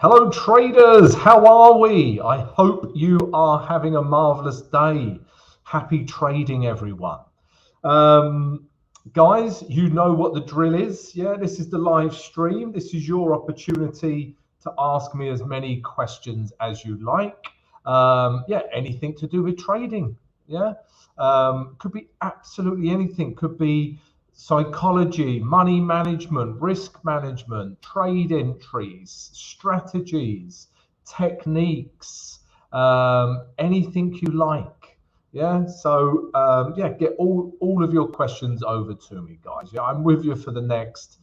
Hello traders, how are we? I hope you are having a marvelous day. Happy trading, everyone. Guys, you know what the drill is. Yeah, this is the live stream. This is your opportunity to ask me as many questions as you like. Yeah, anything to do with trading. Yeah, could be absolutely anything. Could be psychology, money management, risk management, trade entries, strategies, techniques, anything you like. Yeah, so yeah, get all of your questions over to me, guys. Yeah, I'm with you for the next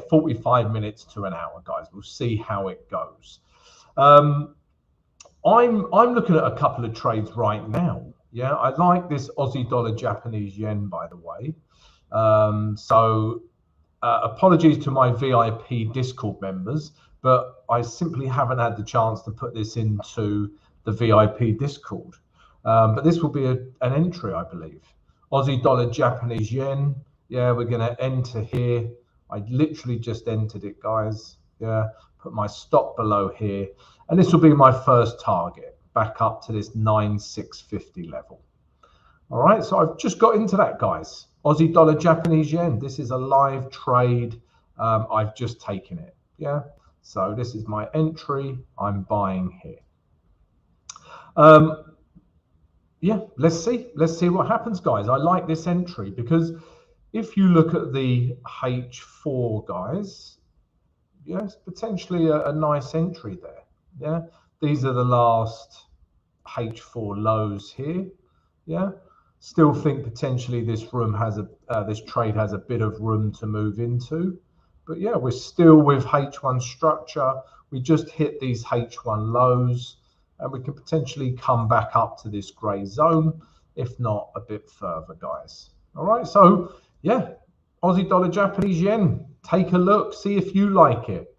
45 minutes to an hour, guys. We'll see how it goes. I'm looking at a couple of trades right now. Yeah, I like this Aussie dollar Japanese yen, by the way. Apologies to my VIP Discord members, but I simply haven't had the chance to put this into the VIP Discord. But this will be an entry, I believe. Aussie dollar Japanese yen. Yeah, we're going to enter here. I literally just entered it, guys. Yeah, put my stop below here. And this will be my first target, back up to this 9,650 level. All right, so I've just got into that, guys. Aussie dollar Japanese yen. This is a live trade. I've just taken it. Yeah, so this is my entry. I'm buying here. Yeah, let's see what happens, guys. I like this entry because if you look at the H4, guys, yes, potentially a nice entry there. Yeah, these are the last H4 lows here. Yeah, still think potentially this room has this trade has a bit of room to move into, but yeah, we're still with H1 structure. We just hit these H1 lows, and we can potentially come back up to this gray zone, if not a bit further, guys. All right, so yeah, Aussie dollar Japanese yen. Take a look, see if you like it.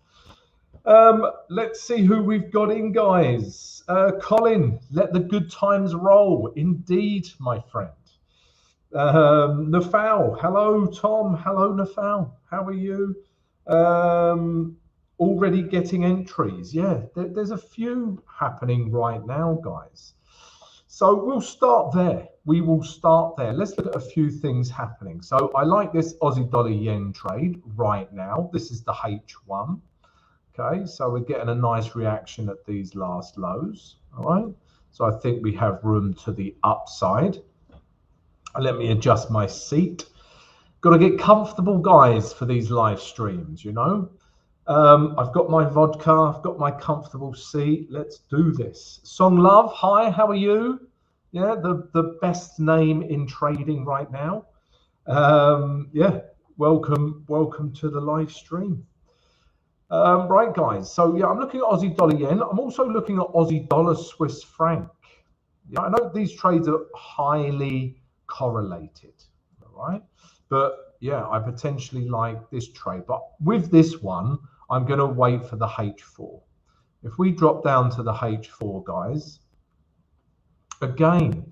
Let's see who we've got in, guys. Colin, let the good times roll. Indeed, my friend. Nafal, hello, Tom. Hello, Nafal. How are you? Already getting entries. Yeah, there's a few happening right now, guys. So we'll start there. We will start there. Let's look at a few things happening. So I like this Aussie dollar yen trade right now. This is the H1. Okay, so we're getting a nice reaction at these last lows. All right, so I think we have room to the upside. Let me adjust my seat. Got to get comfortable, guys, for these live streams, you know. I've got my vodka, I've got my comfortable seat. Let's do this. Song Love, hi, how are you? Yeah, the best name in trading right now. Yeah, welcome to the live stream. Right, guys, so yeah, I'm looking at Aussie dollar yen. I'm also looking at Aussie dollar Swiss franc. Yeah, I know these trades are highly correlated, all right? But yeah, I potentially like this trade. But with this one, I'm going to wait for the H4. If we drop down to the H4, guys, again,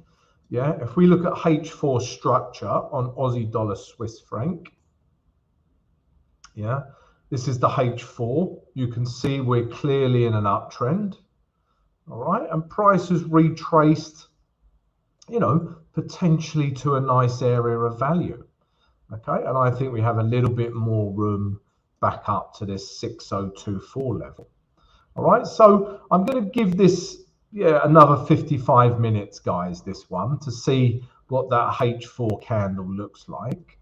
yeah, if we look at H4 structure on Aussie dollar Swiss franc, yeah, this is the H4. You can see we're clearly in an uptrend. All right, and price has retraced, you know, potentially to a nice area of value. Okay, and I think we have a little bit more room back up to this 6024 level. All right, so I'm going to give this another 55 minutes, guys, this one, to see what that H4 candle looks like.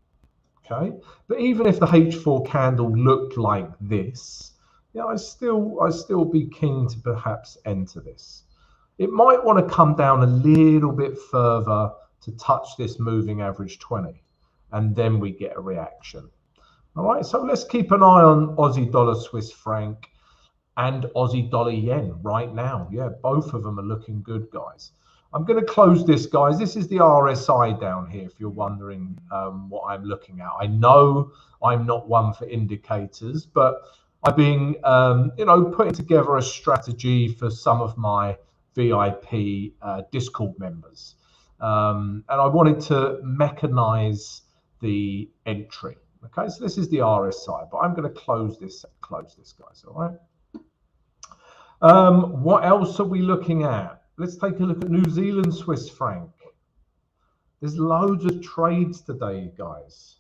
Okay, but even if the H4 candle looked like this, yeah, I still be keen to perhaps enter this. It might want to come down a little bit further to touch this moving average 20, and then we get a reaction. All right, so let's keep an eye on Aussie dollar Swiss franc and Aussie dollar yen right now. Yeah, both of them are looking good, guys. I'm going to close this, guys. This is the RSI down here, if you're wondering what I'm looking at. I know I'm not one for indicators, but I've been, you know, putting together a strategy for some of my VIP Discord members. And I wanted to mechanize the entry. Okay, so this is the RSI, but I'm going to close this, guys. All right. What else are we looking at? Let's take a look at New Zealand Swiss franc. There's loads of trades today, guys.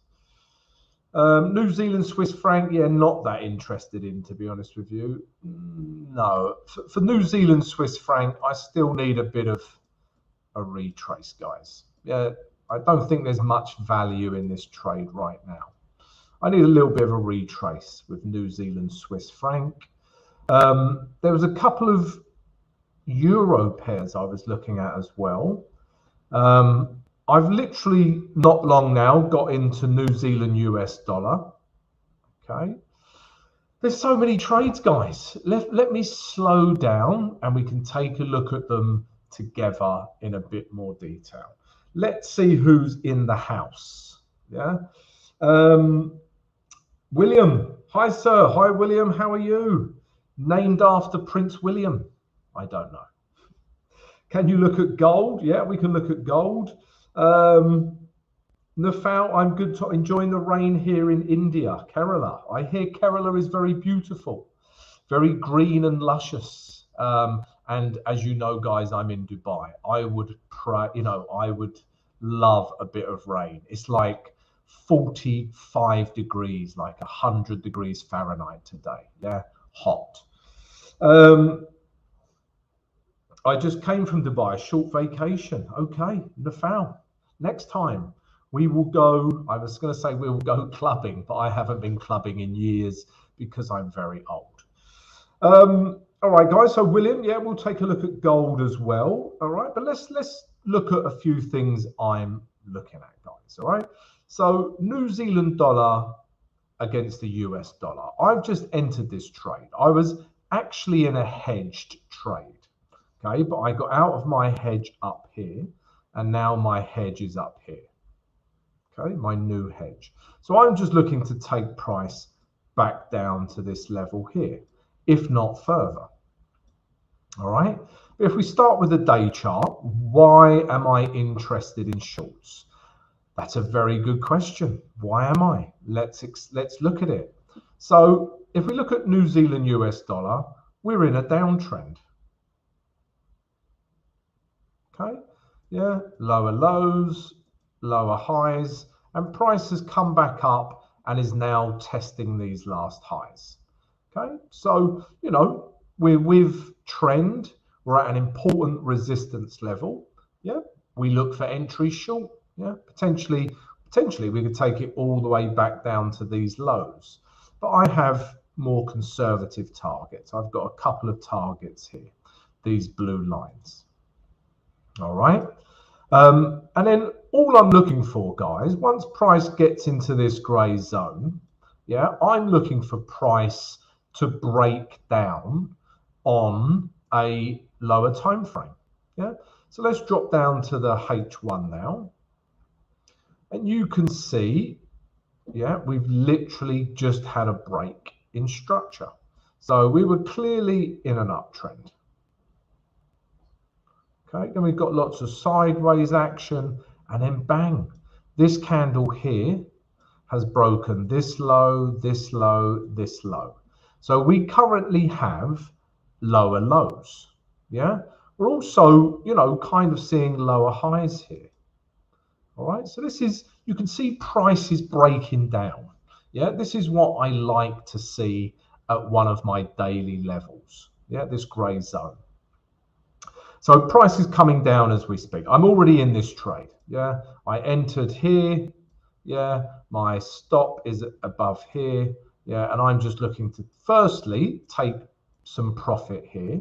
New Zealand Swiss franc, yeah, not that interested in, to be honest with you. No, for New Zealand Swiss franc, I still need a bit of a retrace, guys. Yeah, I don't think there's much value in this trade right now. I need a little bit of a retrace with New Zealand Swiss franc. There was a couple of euro pairs I was looking at as well. I've literally not long now got into New Zealand US dollar. Okay. There's so many trades, guys. Let me slow down and we can take a look at them together in a bit more detail. Let's see who's in the house. Yeah. William. Hi, sir. Hi, William. How are you? Named after Prince William? I don't know. Can you look at gold? Yeah, we can look at gold. Nafal, I'm good to enjoying the rain here in India. Kerala. I hear Kerala is very beautiful, very green and luscious. And as you know, guys, I'm in Dubai. I would I would love a bit of rain. It's like 45 degrees, like 100 degrees Fahrenheit today. Yeah, hot. I just came from Dubai, short vacation. Okay, Nafal. Next time we will go, I was going to say we will go clubbing, but I haven't been clubbing in years because I'm very old. All right, guys. So William, yeah, we'll take a look at gold as well. All right, but let's look at a few things I'm looking at, guys. All right. So New Zealand dollar against the US dollar. I've just entered this trade. I was actually in a hedged trade. Okay, but I got out of my hedge up here, and now my hedge is up here. Okay, my new hedge. So I'm just looking to take price back down to this level here, if not further. All right, if we start with the day chart, why am I interested in shorts? That's a very good question. Why am I? Let's look at it. So if we look at New Zealand US dollar, we're in a downtrend. Okay, yeah, lower lows, lower highs, and price has come back up and is now testing these last highs. Okay, so we're with trend, we're at an important resistance level. Yeah, we look for entry short. Yeah, potentially we could take it all the way back down to these lows, but I have more conservative targets. I've got a couple of targets here, these blue lines. All right, and then all I'm looking for, guys, once price gets into this gray zone, yeah, I'm looking for price to break down on a lower time frame. Yeah, so let's drop down to the H1 now, and you can see, yeah, we've literally just had a break in structure. So we were clearly in an uptrend. Okay, then we've got lots of sideways action, and then bang, this candle here has broken this low, this low, this low. So we currently have lower lows. Yeah, we're also, kind of seeing lower highs here. All right, so this is, you can see price is breaking down. Yeah, this is what I like to see at one of my daily levels. Yeah, this gray zone. So price is coming down as we speak. I'm already in this trade. Yeah, I entered here. Yeah, my stop is above here. Yeah, and I'm just looking to firstly take some profit here.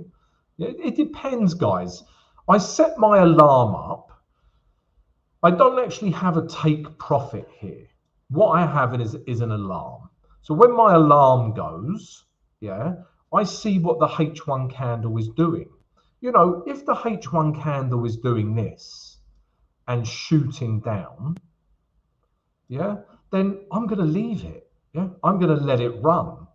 Yeah, it depends, guys. I set my alarm up. I don't actually have a take profit here. What I have is an alarm. So when my alarm goes, yeah, I see what the H1 candle is doing. If the H1 candle is doing this and shooting down, yeah, then I'm going to leave it. Yeah, I'm going to let it run.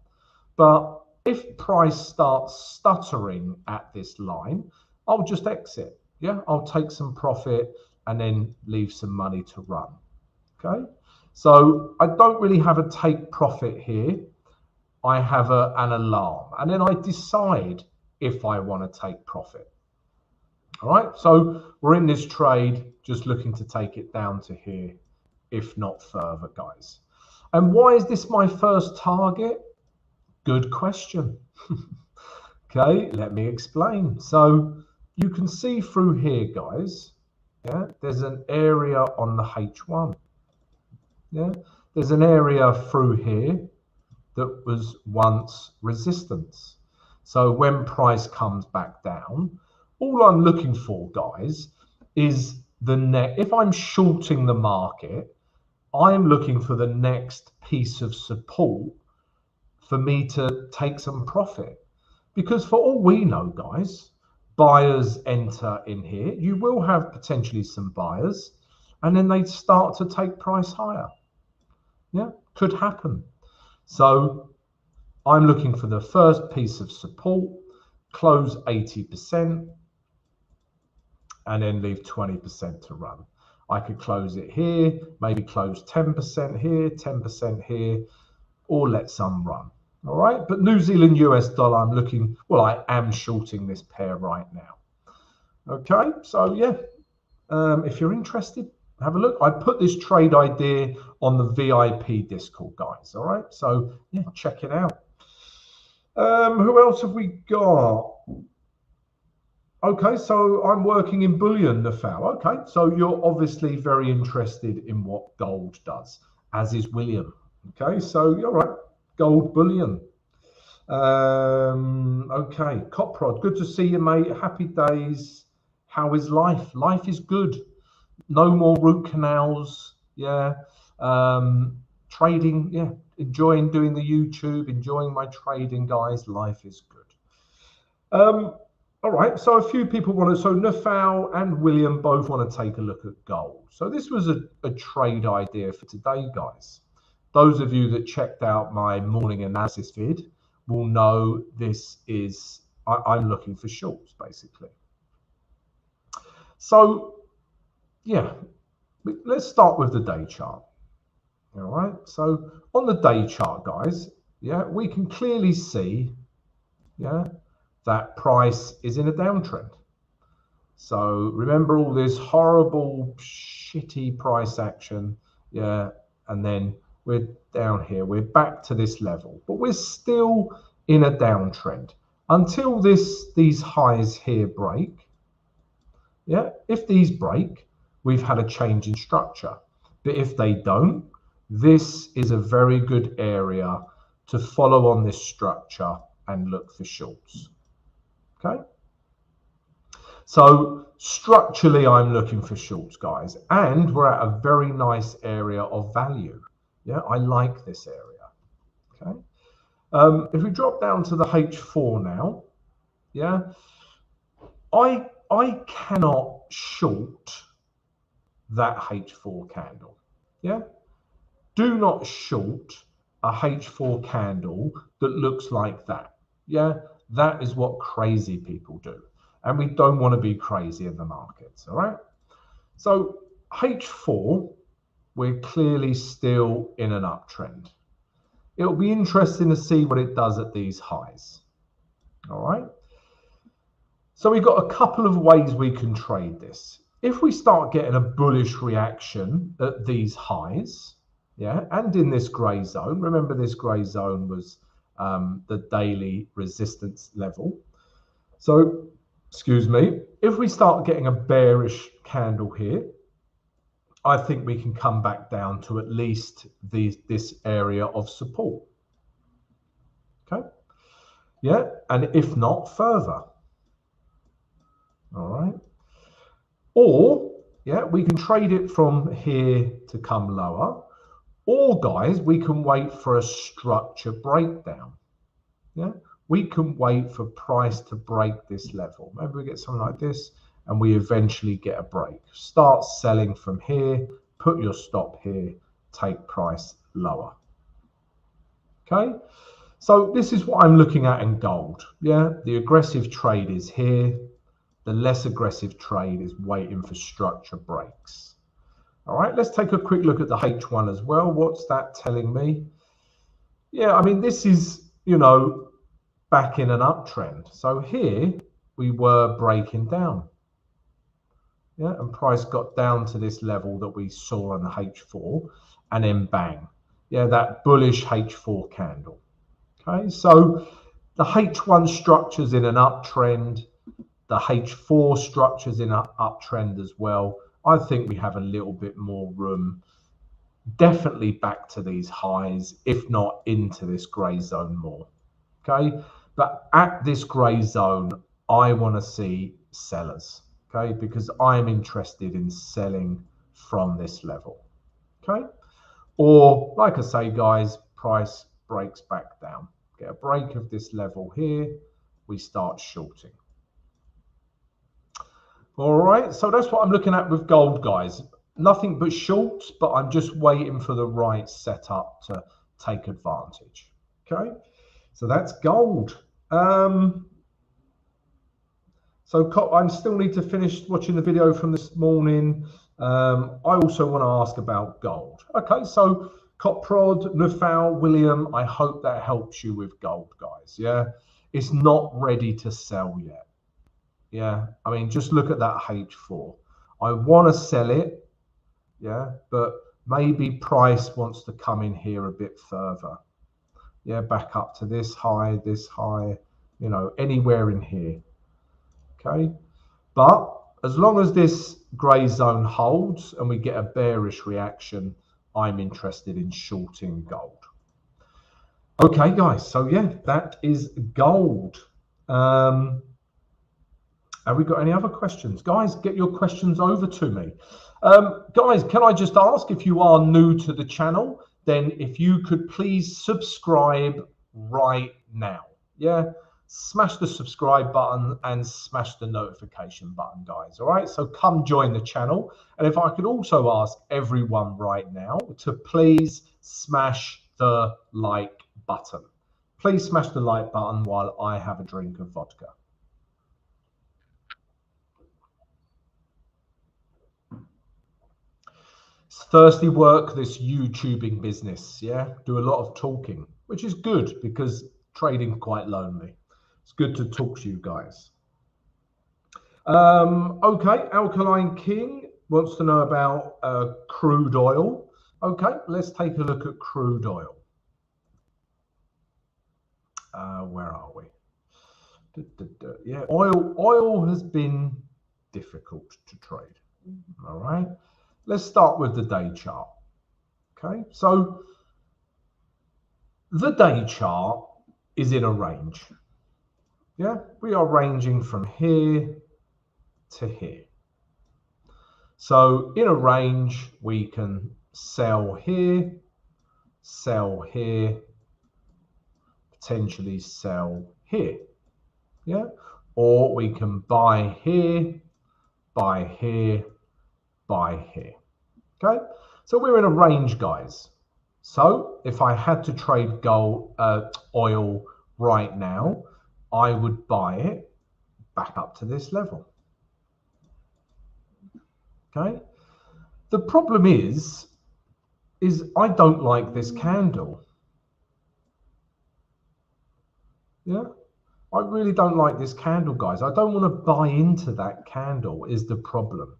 But if price starts stuttering at this line, I'll just exit. Yeah, I'll take some profit and then leave some money to run. Okay, so I don't really have a take profit here. I have an alarm, and then I decide if I want to take profit. All right, so we're in this trade, just looking to take it down to here, if not further, guys. And why is this my first target? Good question. Okay, let me explain. So you can see through here, guys, yeah, there's an area on the H1. Yeah, there's an area through here that was once resistance. So when price comes back down, all I'm looking for, guys, is the next. If I'm shorting the market, I'm looking for the next piece of support for me to take some profit. Because for all we know, guys, buyers enter in here. You will have potentially some buyers, and then they start to take price higher. Yeah, could happen. So I'm looking for the first piece of support, close 80%, and then leave 20% to run. I could close it here, maybe close 10% here, 10% here, or let some run. All right, but New Zealand US dollar, I'm looking, well, I am shorting this pair right now. Okay, so yeah, if you're interested, have a look. I put this trade idea on the VIP Discord, guys. All right, so yeah, check it out. Who else have we got? Okay, so I'm working in bullion, Nafal. Okay, so you're obviously very interested in what gold does, as is William. Okay, so you're right, gold bullion. Okay, Coprod, good to see you, mate. Happy days. How is life? Life is good. No more root canals. Yeah. Trading. Yeah. Enjoying doing the YouTube. Enjoying my trading, guys. Life is good. All right, so a few people want to, so Nafal and William both want to take a look at gold. So this was a trade idea for today, guys. Those of you that checked out my morning analysis vid will know this is, I'm looking for shorts, basically. So, yeah, let's start with the day chart. All right, so on the day chart, guys, yeah, we can clearly see, yeah, that price is in a downtrend. So remember all this horrible, shitty price action, yeah, and then we're down here, we're back to this level, but we're still in a downtrend until these highs here break. Yeah, if these break, we've had a change in structure, but if they don't, this is a very good area to follow on this structure and look for shorts. Okay, so structurally I'm looking for shorts, guys, and we're at a very nice area of value. Yeah, I like this area. Okay, if we drop down to the H4 now, yeah, I cannot short that H4 candle. Yeah, do not short a H4 candle that looks like that. Yeah, that is what crazy people do. And we don't want to be crazy in the markets, all right? So H4, we're clearly still in an uptrend. It'll be interesting to see what it does at these highs, all right? So we've got a couple of ways we can trade this. If we start getting a bullish reaction at these highs, yeah, and in this gray zone, remember this gray zone was the daily resistance level. So, excuse me, if we start getting a bearish candle here, I think we can come back down to at least this area of support. Okay, yeah, and if not, further. All right, or yeah, we can trade it from here to come lower, or guys, we can wait for a structure breakdown. Yeah, we can wait for price to break this level. Maybe we get something like this and we eventually get a break. Start selling from here, put your stop here, take price lower. Okay, so this is what I'm looking at in gold. Yeah, the aggressive trade is here. The less aggressive trade is waiting for structure breaks. All right, let's take a quick look at the H1 as well. What's that telling me? Yeah, I mean, this is, you know, back in an uptrend. So here we were breaking down. Yeah, and price got down to this level that we saw on the H4, and then bang. Yeah, that bullish H4 candle. Okay, so the H1 structure's in an uptrend. The H4 structure's in an uptrend as well. I think we have a little bit more room. Definitely back to these highs, if not into this grey zone more. Okay, but at this grey zone, I want to see sellers. Okay, because I'm interested in selling from this level. Okay, or like I say, guys, price breaks back down. Get a break of this level here, we start shorting. All right, so that's what I'm looking at with gold, guys. Nothing but shorts, but I'm just waiting for the right setup to take advantage. Okay, so that's gold. So I still need to finish watching the video from this morning. I also want to ask about gold. Okay, so Coprod, Nufal, William, I hope that helps you with gold, guys. Yeah, it's not ready to sell yet. Yeah, I mean, just look at that H4. I want to sell it, yeah, but maybe price wants to come in here a bit further. Yeah, back up to this high, you know, anywhere in here. Okay, but as long as this grey zone holds and we get a bearish reaction, I'm interested in shorting gold. Okay, guys, so yeah, that is gold. Have we got any other questions? Guys, get your questions over to me. Guys, can I just ask, if you are new to the channel, then if you could please subscribe right now. Yeah, smash the subscribe button and smash the notification button, guys. All right, so come join the channel. And if I could also ask everyone right now to please smash the like button. Please smash the like button while I have a drink of vodka. It's thirsty work, this YouTubing business. Yeah, do a lot of talking, which is good because trading quite lonely. It's good to talk to you guys. Okay, Alkaline King wants to know about crude oil. Okay, let's take a look at crude oil. Where are we? Yeah, oil has been difficult to trade. All right, let's start with the day chart. Okay, so the day chart is in a range. Yeah, we are ranging from here to here. So in a range, we can sell here, potentially sell here. Yeah, or we can buy here, buy here, buy here. Okay, so we're in a range, guys. So if I had to trade gold, oil right now, I would buy it back up to this level. Okay, the problem is I don't like this candle. Yeah, I really don't like this candle, guys. I don't want to buy into that candle is the problem.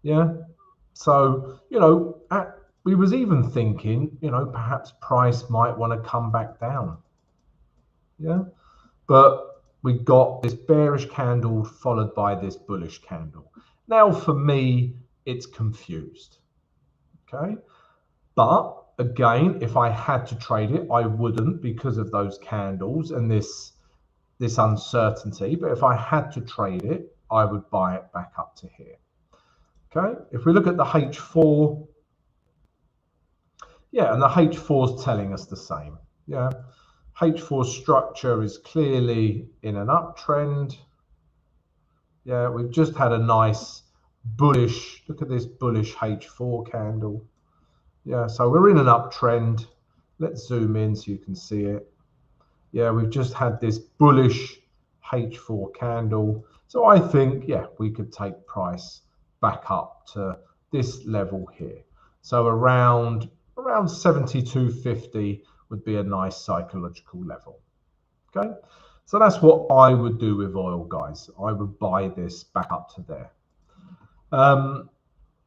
Yeah, so, you know, we was even thinking, you know, perhaps price might want to come back down. Yeah, but we got this bearish candle followed by this bullish candle. Now, for me, it's confused. Okay, but again, if I had to trade it, I wouldn't because of those candles and this uncertainty. But if I had to trade it, I would buy it back up to here. Okay, if we look at the H4, yeah, and the H4 is telling us the same. Yeah, H4 structure is clearly in an uptrend. Yeah, we've just had a nice bullish, look at this bullish H4 candle. Yeah, so we're in an uptrend. Let's zoom in so you can see it. Yeah, we've just had this bullish H4 candle. So I think, yeah, we could take price back up to this level here. So around 72.50 would be a nice psychological level. Okay, So that's what I would do with oil, guys. I would buy this back up to there.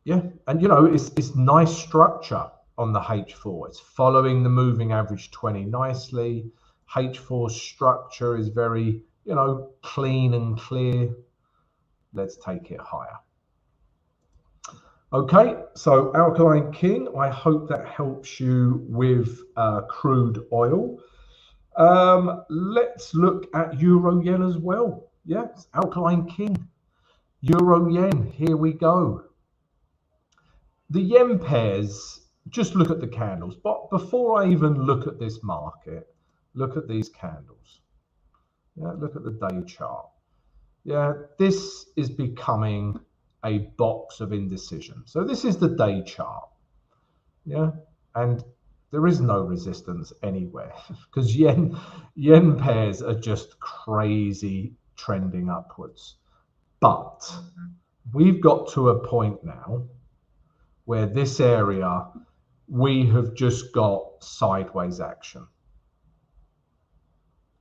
Yeah, and you know, it's nice structure on the H4. It's following the moving average 20 nicely. H4 structure is very, you know, clean and clear. Let's take it higher. Okay, so Alkaline King, I hope that helps you with crude oil. Let's look at Euro Yen as well. Yes, Alkaline King, Euro Yen, here we go. The yen pairs, just look at the candles. But before I even look at this market, look at these candles. Yeah, look at the day chart. Yeah, this is becoming a box of indecision. So this is the day chart. Yeah, and there is no resistance anywhere because yen pairs are just crazy trending upwards. But we've got to a point now where this area, we have just got sideways action.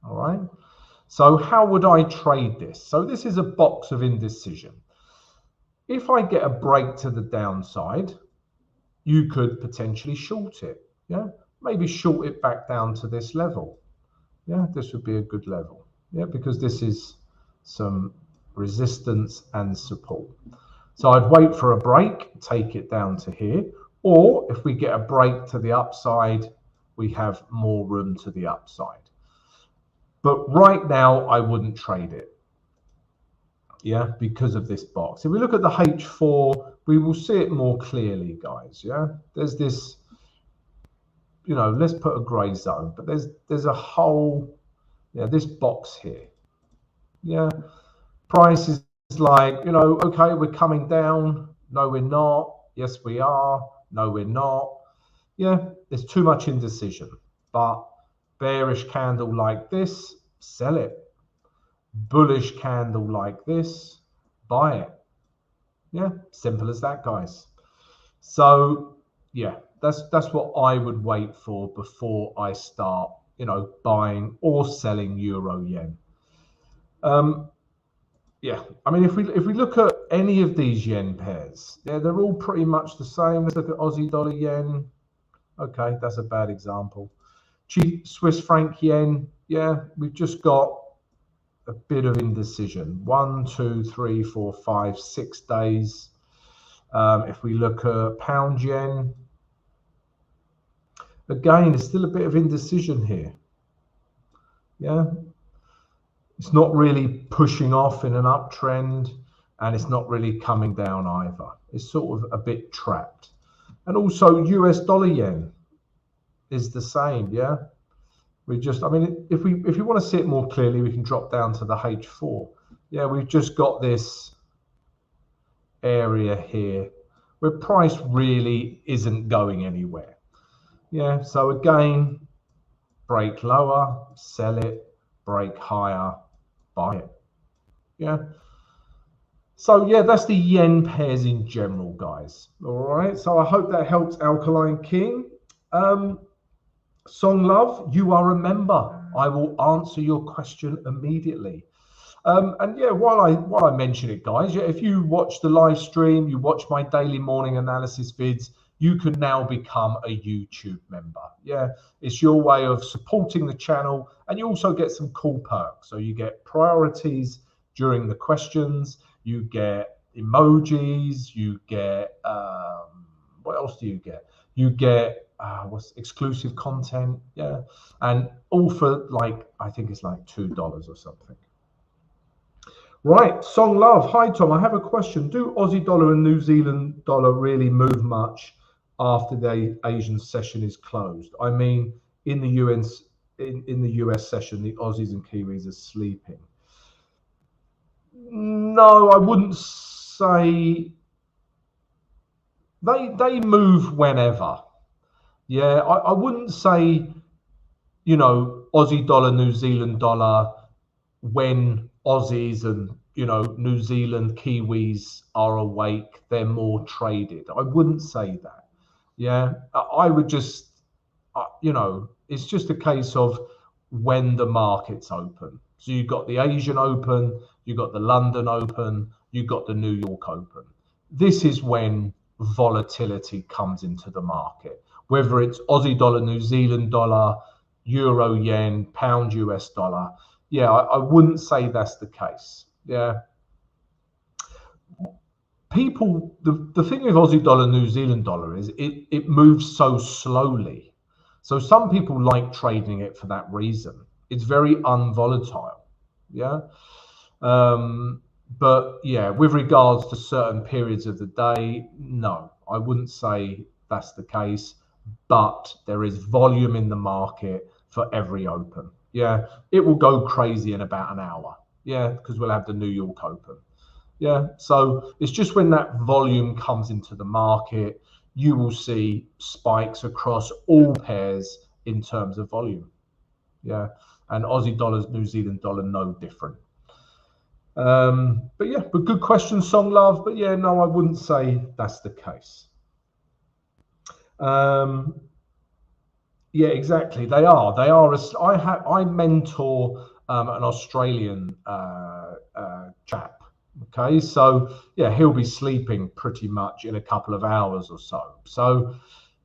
All right. So how would I trade this? So this is a box of indecision. If I get a break to the downside, you could potentially short it. Yeah, maybe short it back down to this level. Yeah, this would be a good level. Yeah, because this is some resistance and support. So I'd wait for a break, take it down to here, or if we get a break to the upside, we have more room to the upside. But right now, I wouldn't trade it. Yeah, because of this box. If we look at the H4, we will see it more clearly, guys. Yeah, there's this, you know, let's put a gray zone, but there's a whole, yeah, this box here. Yeah, price is like, you know, okay, we're coming down. No, we're not. Yes, we are. No, we're not. Yeah, there's too much indecision. But bearish candle like this, sell it. Bullish candle like this, buy it. Yeah, simple as that, guys. So yeah, that's what I would wait for before I start, you know, buying or selling euro yen. Yeah, I mean, if we look at any of these yen pairs, yeah, they're all pretty much the same. Let's look at Aussie dollar yen. Okay, that's a bad example. Swiss franc yen. Yeah, we've just got a bit of indecision. 1, 2, 3, 4, 5, 6 days. If we look at pound yen, again, there's still a bit of indecision here. Yeah, it's not really pushing off in an uptrend, and it's not really coming down either. It's sort of a bit trapped. And also US dollar yen is the same. Yeah, we just, I mean, if you want to see it more clearly, we can drop down to the H4. Yeah, we've just got this area here where price really isn't going anywhere. Yeah, so again, break lower, sell it, break higher, buy it. Yeah. So yeah, that's the yen pairs in general, guys. All right. So I hope that helps, Alkaline King. Song Love, you are a member. I will answer your question immediately. And yeah, while I mention it, guys, yeah, if you watch the live stream, you watch my daily morning analysis vids, you can now become a YouTube member. Yeah, it's your way of supporting the channel, and you also get some cool perks. So you get priorities during the questions, you get emojis, you get what else do you get? You get what's exclusive content, yeah, and all for like, I think it's like $2 or something. Right, Song Love. Hi Tom, I have a question. Do Aussie dollar and New Zealand dollar really move much after the Asian session is closed? I mean, in the US session, the Aussies and Kiwis are sleeping. No, I wouldn't say. They move whenever. Yeah, I wouldn't say, you know, Aussie dollar, New Zealand dollar, when Aussies and, you know, New Zealand Kiwis are awake, they're more traded. I wouldn't say that. Yeah, I would just, you know, it's just a case of when the market's open. So you've got the Asian Open, you've got the London Open, you've got the New York Open. This is when volatility comes into the market, whether it's Aussie dollar, New Zealand dollar, euro, yen, pound, US dollar. Yeah, I wouldn't say that's the case. Yeah. People, the thing with Aussie dollar, New Zealand dollar is it moves so slowly. So some people like trading it for that reason. It's very unvolatile. Yeah. But yeah, with regards to certain periods of the day, no, I wouldn't say that's the case, but there is volume in the market for every open. Yeah, it will go crazy in about an hour. Yeah, because we'll have the New York Open. Yeah, so it's just when that volume comes into the market, you will see spikes across all pairs in terms of volume. Yeah, and Aussie dollars, New Zealand dollar, no different. But yeah, but good question, Song Love. But yeah, no, I wouldn't say that's the case. Yeah, exactly. They are. I mentor an Australian chap. Okay, so yeah, he'll be sleeping pretty much in a couple of hours or so. So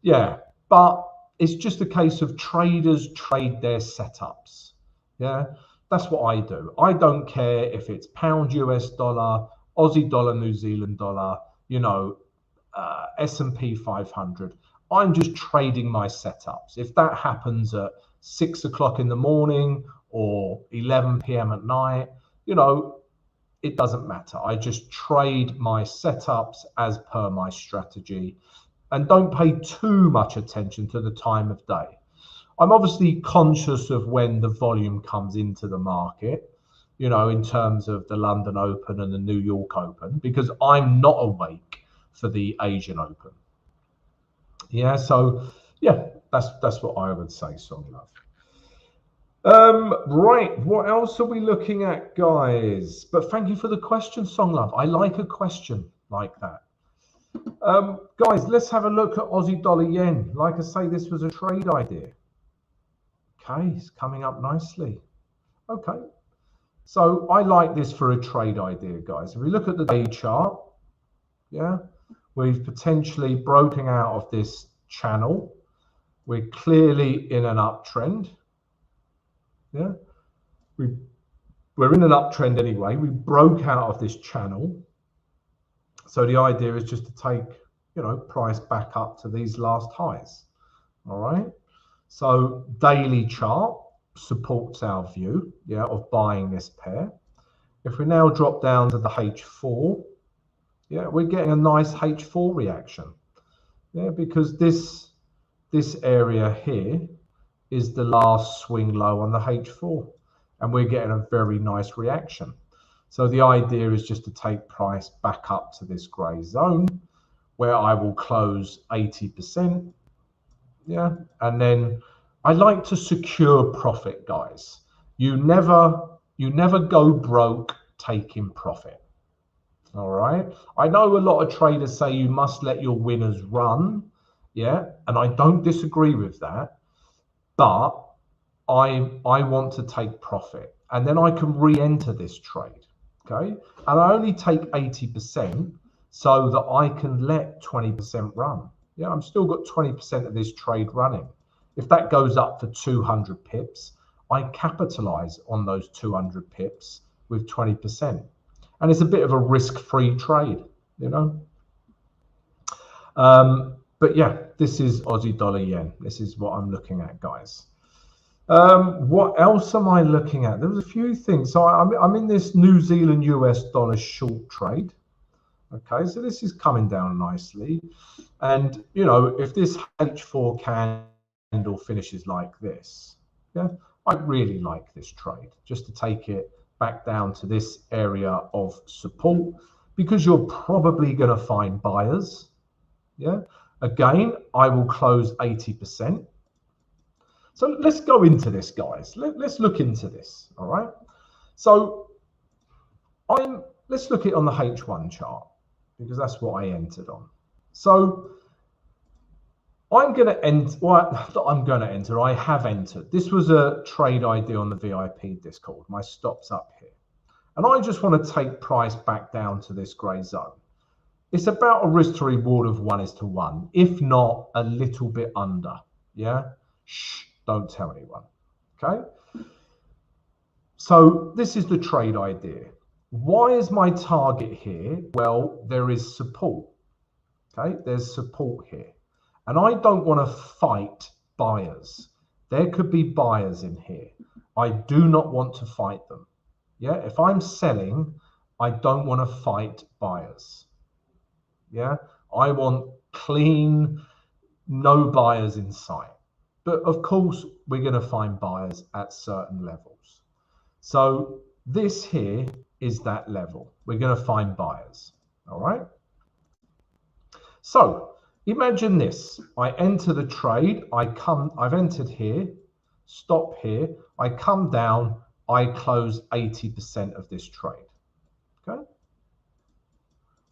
yeah, but it's just a case of traders trade their setups. Yeah, that's what I do. I don't care if it's pound, US dollar, Aussie dollar, New Zealand dollar, you know, S&P 500. I'm just trading my setups. If that happens at 6 o'clock in the morning or 11 p.m. at night, you know, it doesn't matter. I just trade my setups as per my strategy and don't pay too much attention to the time of day. I'm obviously conscious of when the volume comes into the market, you know, in terms of the London Open and the New York Open, because I'm not awake for the Asian Open. Yeah, so yeah, that's what I would say, Song Love. Right, what else are we looking at, guys? But thank you for the question, Song Love. I like a question like that. Guys, let's have a look at Aussie dollar yen. Like I say, this was a trade idea. Okay, it's coming up nicely. Okay, so I like this for a trade idea, guys. If we look at the day chart, yeah, we've potentially broken out of this channel. We're clearly in an uptrend. Yeah, we're in an uptrend anyway. We broke out of this channel. So the idea is just to take, you know, price back up to these last highs. All right. So daily chart supports our view, yeah, of buying this pair. If we now drop down to the H4, yeah, we're getting a nice H4 reaction. Yeah, because this area here is the last swing low on the H4, and we're getting a very nice reaction. So the idea is just to take price back up to this gray zone where I will close 80%. Yeah, and then I like to secure profit, guys. You never go broke taking profit. All right. I know a lot of traders say you must let your winners run. Yeah, and I don't disagree with that. But I want to take profit, and then I can re-enter this trade. Okay, and I only take 80% so that I can let 20% run. Yeah, I'm still got 20% of this trade running. If that goes up for 200 pips, I capitalize on those 200 pips with 20, and it's a bit of a risk-free trade, you know. But yeah, this is Aussie dollar yen. This is what I'm looking at, guys. What else am I looking at? There was a few things. So I'm in this New Zealand US dollar short trade. Okay, so this is coming down nicely. And, you know, if this H4 candle finishes like this, yeah, I really like this trade, just to take it back down to this area of support, because you're probably going to find buyers. Yeah, again, I will close 80%. So let's go into this, guys. Let's look into this. All right. So let's look at it on the H1 chart, because that's what I entered on. So I'm going to enter, well, I'm going to enter, I have entered. This was a trade idea on the VIP Discord. My stop's up here. And I just want to take price back down to this grey zone. It's about a risk to reward of 1:1, if not a little bit under. Yeah? Shh, don't tell anyone. Okay? So this is the trade idea. Why is my target here? Well, there is support. Okay? There's support here. And I don't want to fight buyers. There could be buyers in here. I do not want to fight them. Yeah, if I'm selling, I don't want to fight buyers. Yeah, I want clean, no buyers in sight. But of course, we're going to find buyers at certain levels. So this here is that level. We're going to find buyers. All right. So imagine this. I enter the trade. I've entered here, stop here. I come down. I close 80% of this trade. Okay.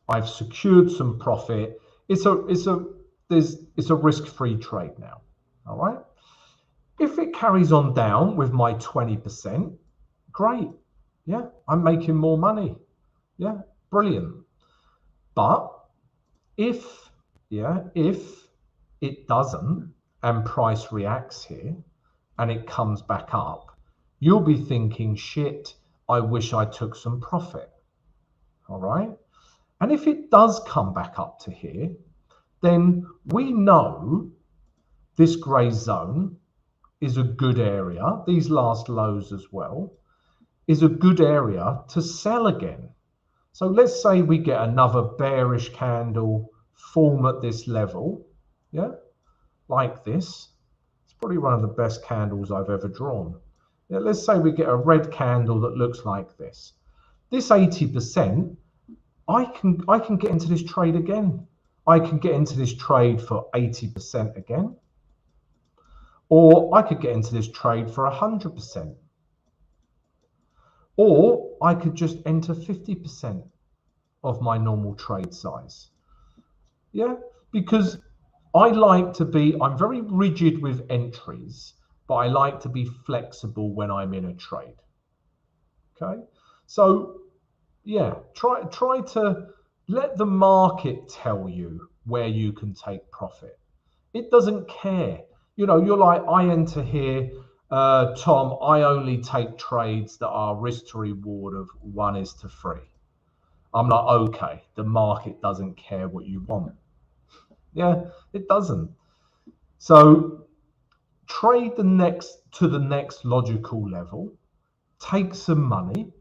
I've secured some profit. It's a risk-free trade now. All right. If it carries on down with my 20%, great. Yeah, I'm making more money. Yeah, brilliant. But if it doesn't and price reacts here and it comes back up, you'll be thinking, shit, I wish I took some profit. All right. And if it does come back up to here, then we know this grey zone is a good area. These last lows as well is a good area to sell again. So let's say we get another bearish candle form at this level. Yeah, like this. It's probably one of the best candles I've ever drawn. Yeah, let's say we get a red candle that looks like this. This 80%, I can get into this trade again. I can get into this trade for 80% again. Or I could get into this trade for 100%. Or I could just enter 50% of my normal trade size. Yeah, because I'm very rigid with entries, but I like to be flexible when I'm in a trade. Okay, so yeah, try to let the market tell you where you can take profit. It doesn't care. You know, you're like, I enter here, Tom, I only take trades that are risk to reward of 1:3. I'm like, okay, the market doesn't care what you want. Yeah, it doesn't. So trade to the next logical level, take some money.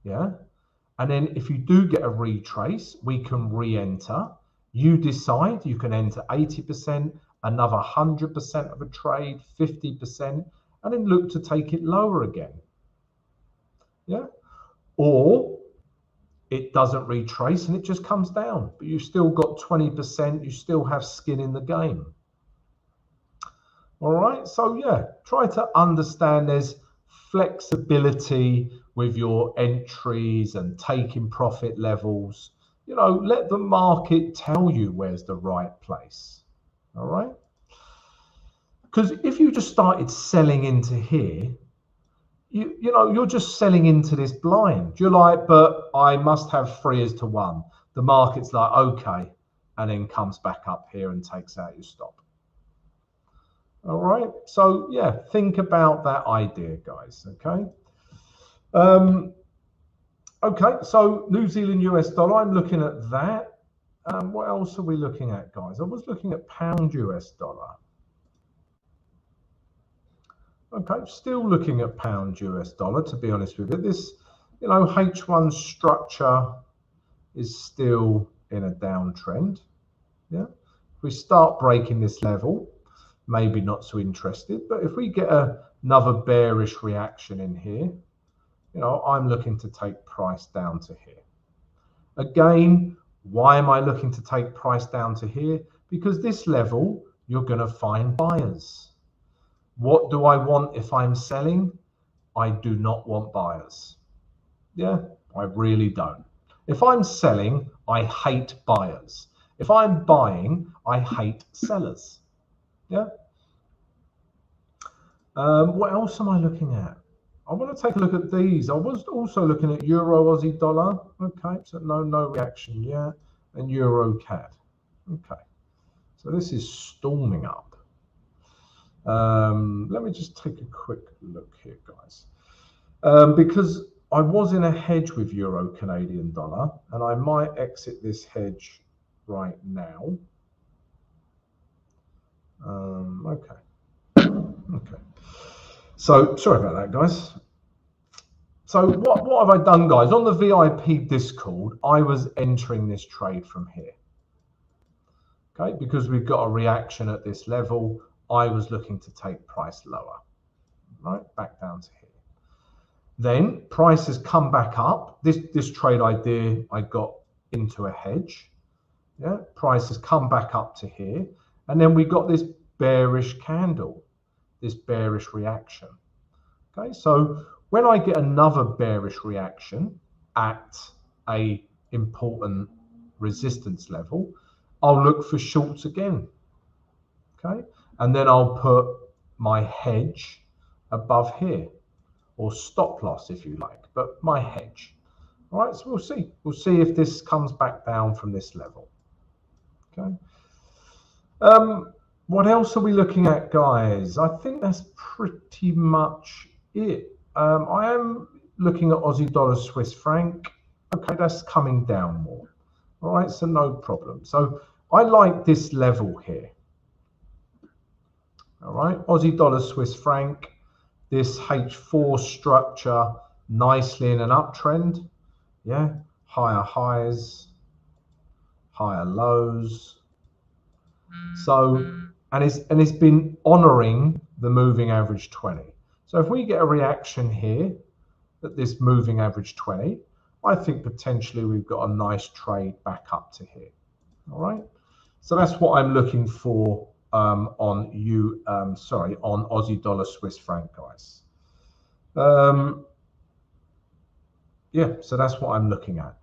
Yeah. And then if you do get a retrace, we can re-enter. You decide, you can enter 80%, another 100% of a trade, 50%, and then look to take it lower again. Yeah. Or it doesn't retrace and it just comes down, but you've still got 20%, you still have skin in the game. All right. So yeah, try to understand there's flexibility with your entries and taking profit levels. You know, let the market tell you where's the right place. All right. Because if you just started selling into here, you know, you're just selling into this blind. You're like, but I must have 3:1. The market's like, okay, and then comes back up here and takes out your stop. All right. So yeah, think about that idea, guys. Okay. Okay. So New Zealand US dollar, I'm looking at that. What else are we looking at, guys? I was looking at pound US dollar. Okay, still looking at pound US dollar, to be honest with you. This, you know, H1 structure is still in a downtrend. Yeah. If we start breaking this level, maybe not so interested, but if we get another bearish reaction in here, you know, I'm looking to take price down to here. Again, why am I looking to take price down to here? Because this level, you're going to find buyers. What do I want if I'm selling? I do not want buyers. Yeah, I really don't. If I'm selling, I hate buyers. If I'm buying, I hate sellers. Yeah. What else am I looking at? I want to take a look at these. I was also looking at Euro Aussie dollar. Okay, so no reaction yet. And Euro CAD. Okay, so this is storming up. Let me just take a quick look here, guys. Because I was in a hedge with Euro Canadian dollar, and I might exit this hedge right now. Okay. Okay. So sorry about that, guys. So what have I done, guys? On the VIP Discord, I was entering this trade from here. Okay, because we've got a reaction at this level, I was looking to take price lower, right, back down to here. Then price has come back up. This trade idea, I got into a hedge. Yeah, price has come back up to here, and then we got this bearish candle, this bearish reaction. Okay, so when I get another bearish reaction at a important resistance level, I'll look for shorts again. Okay, and then I'll put my hedge above here, or stop loss if you like, but my hedge. All right, so we'll see. We'll see if this comes back down from this level. Okay. What else are we looking at, guys? I think that's pretty much it. I am looking at Aussie dollar, Swiss franc. Okay, that's coming down more. All right, so no problem. So I like this level here. All right, Aussie dollar, Swiss franc. This H4 structure nicely in an uptrend. Yeah, higher highs, higher lows. So, and it's been honoring the moving average 20. So if we get a reaction here at this moving average 20, I think potentially we've got a nice trade back up to here. All right. So that's what I'm looking for on Aussie dollar, Swiss franc, guys. Yeah, so that's what I'm looking at.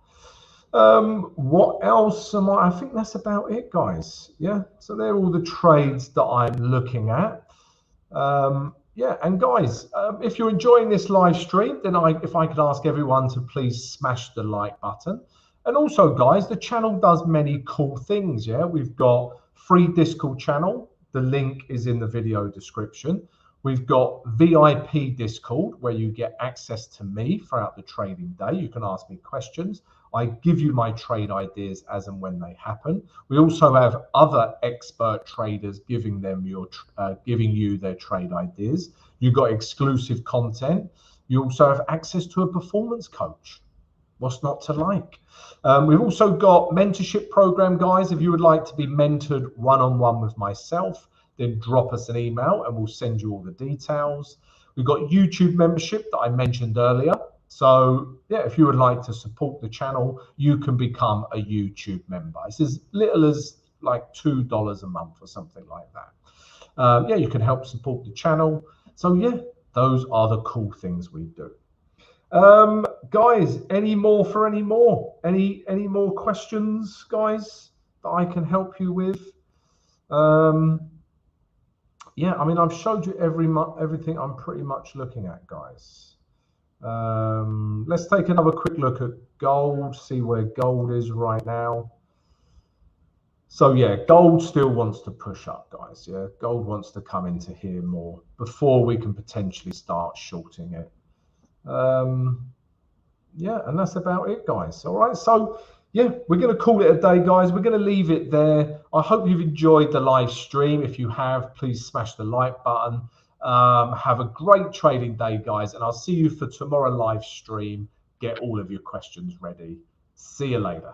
What else am I think that's about it, guys. Yeah, so they're all the trades that I'm looking at. Yeah, and guys, if you're enjoying this live stream, then if I could ask everyone to please smash the like button. And also, guys, the channel does many cool things. Yeah, we've got free Discord channel. The link is in the video description. We've got VIP Discord, where you get access to me throughout the trading day. You can ask me questions. I give you my trade ideas as and when they happen. We also have other expert traders giving you their trade ideas. You've got exclusive content. You also have access to a performance coach. What's not to like? We've also got mentorship program, guys. If you would like to be mentored one-on-one with myself, then drop us an email and we'll send you all the details. We've got YouTube membership that I mentioned earlier. So yeah, if you would like to support the channel, you can become a YouTube member. It's as little as like $2 a month or something like that. Yeah, you can help support the channel. So yeah, those are the cool things we do. Guys, any more? Any more questions, guys, that I can help you with? Yeah, I mean, I've showed you everything I'm pretty much looking at, guys. Let's take another quick look at gold, see where gold is right now. So yeah, gold still wants to push up, guys. Yeah, gold wants to come into here more before we can potentially start shorting it. Yeah, and that's about it, guys. All right, so yeah, we're going to call it a day, guys. We're going to leave it there. I hope you've enjoyed the live stream. If you have, please smash the like button. Have a great trading day, guys, and I'll see you for tomorrow live stream. Get all of your questions ready. See you later.